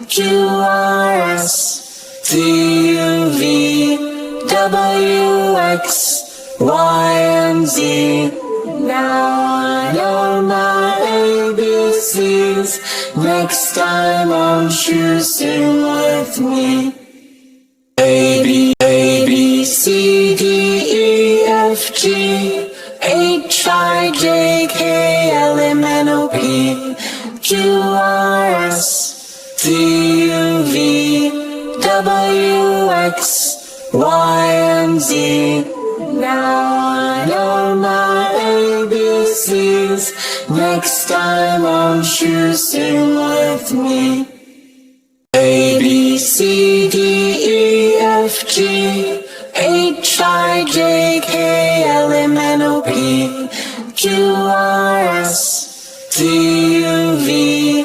Q, R, S, T, U, V, W, X, Y, and Z. Now I know my ABCs. Next time won't you sing with me? A, B, C, D, E, F, G, H, I, J, K, L, M, N, O, P, Q, R, S, T, U, V, W, X, Y, and Z. Now I know my ABCs. Next time won't you sing with me? A, B, C, D, E, F, G, H, I, J, K, L, M, N, O, P, Q, R, S, T, U, V,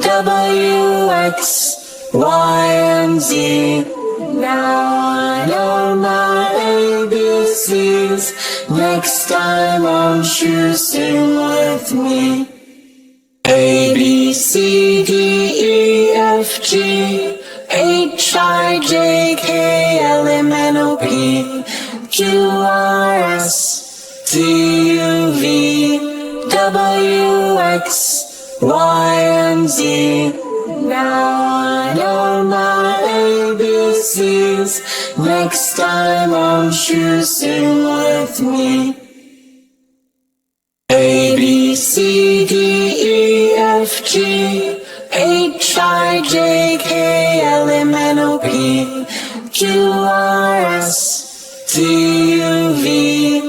W, X, Y, and Z. Now I know my ABCs. Next time won't you sing with me? A, B, C, D, E, F, G, H, I, J, K, L, M, N, O, P, Q, R, S, T, U, V, W, X, Y, and Z. Now I know my ABCs. Next time won't you sing with me? A, B, C, D, E, F, G, H, I, J, K, L, M, N, O, P, Q, R, S, T, U, V,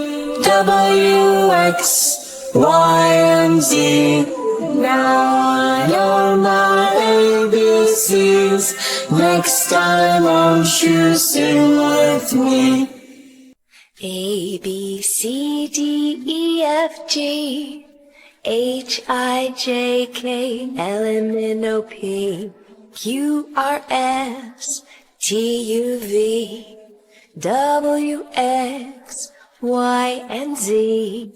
W, X, Y, and Z. Now I know my ABCs. Next time won't you sing with me? A, B, C, D, E, F, G, H, I, J, K, L, M, N, O, P, Q, R, S, T, U, V, W, X, Y, and Z.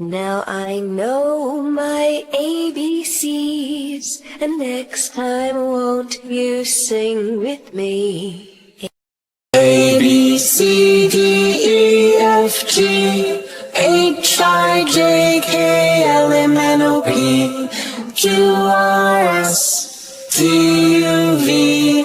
Now I know my ABCs, and next time won't you sing with me? A, B, C, D, E, F, G, H, I, J, K, L, M, N, O, P, Q, R, S, T, U, V,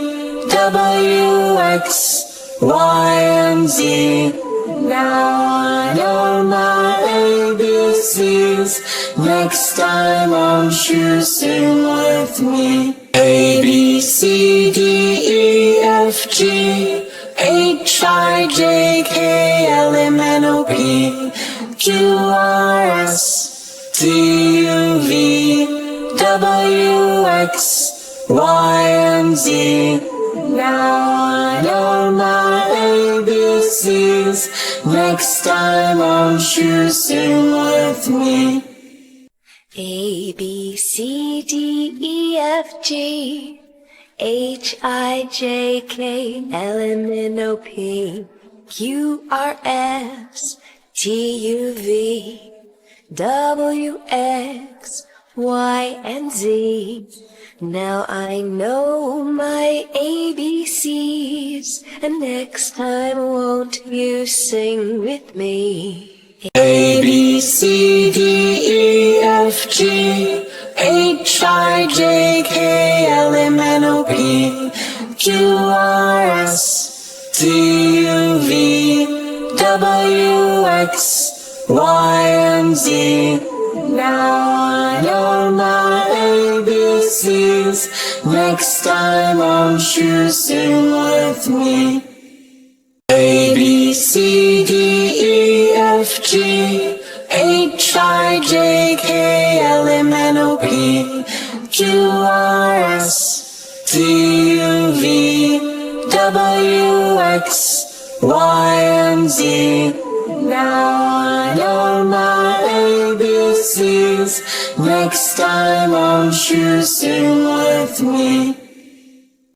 W, X, Y, and Z. Now I know my ABCs. Next time won't you sing with me? A, B, C, D, E, F, G, H, I, J, K, L, M, N, O, P, Q, R, S, T, U, V, W, X, Y, and Z. Now I know my ABCs. Next time won't you sing with me? A, B, C, D, E, F, G, H, I, J, K, L, M, N, O, P, Q, R, S, T, U, V, W, X, Y, and Z. Now I know my ABCs, and next time won't you sing with me? A, B, C, D, E, F, G, H, I, J, K, L, M, N, O, P, Q, R, S, T, U, V, W, X, Y, and Z. Now I know my ABCs. Next time won't you sing with me? A, B, C, D, E, F, G, H, I, J, K, L, M, N, O, P, Q, R, S, T, U, V, W, X, Y, and Z. Now I know my ABCs. Next time won't you sing with me?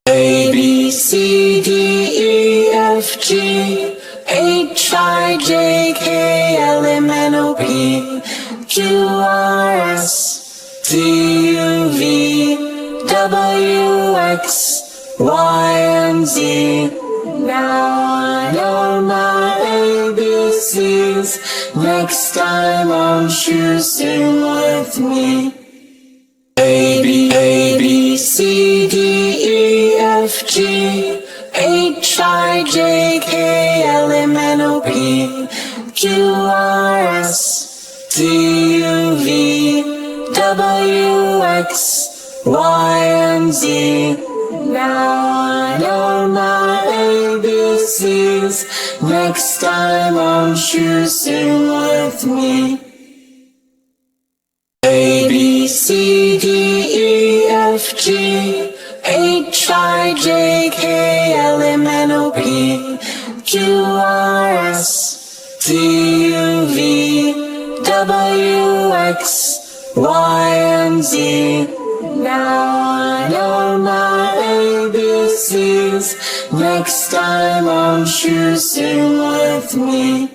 A, B, C, D, E, F, G, H, I, J, K, L, M, N, O, P, Q, R, S, T, U, V, W, X, Y, and Z. Now I know my ABCs. Next time won't you sing with me? A, B, C, D, E, F, G, H, I, J, K, L, M, N, O, P, Q, R, S, T, U, V, W, X, Y, and Z. Now I know my ABCs. Next time won't you sing with me? A, B, C, D, E, F, G, H, I, J, K, L, M, N, O, P, Q, R, S, T, U, V, W, X, Y, and Z. Now I know my ABCs. Next time won't you sing with me?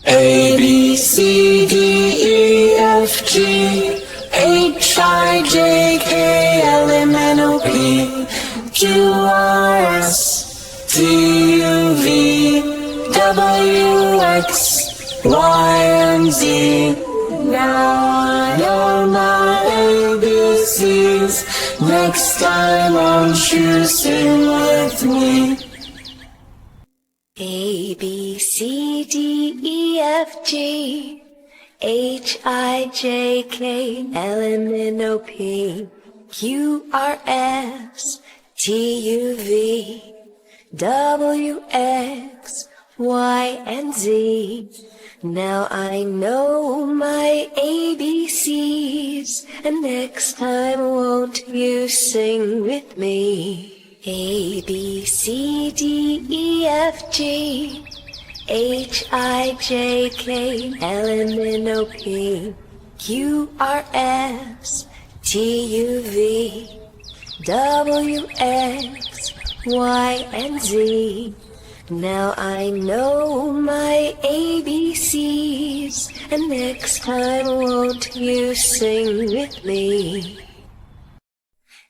A, B, C, D, E, F, G, H, I, J, K, L, M, N, O, P, Q, R, S, T, U, V, W, X, Y, and Z. Now I know my ABCs. Next time won't you sing with me? A, B, C, D, E, F, G, H, I, J, K, L, M, N, O, P, Q, R, S, T, U, V, W, X, Y, and Z. Now I know my ABCs, and next time won't you sing with me? A, B, C, D, E, F, G, H, I, J, K, L, M, N, O, P, Q, R, S, T, U, V, W, X, Y, and Z. Now I know my ABCs, and next time won't you sing with me?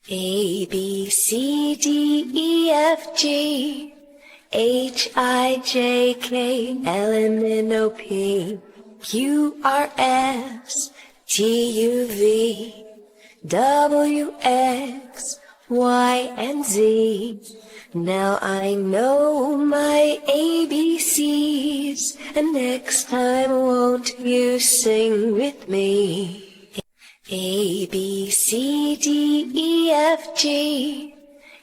A, B, C, D, E, F, G, H, I, J, K, L, M, N, O, P, Q, R, S, T, U, V, W, X, Y, and Z. Now I know my ABCs, and next time won't you sing with me? A, B, C, D, E, F, G,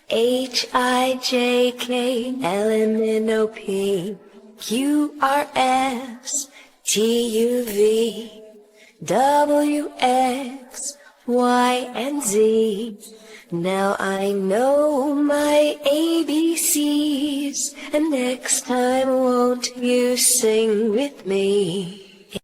H, I, J, K, L, M, N, O, P, Q, R, S, T, U, V, W, X, Y, and Z. Now I know my ABCs, and next time won't you sing with me?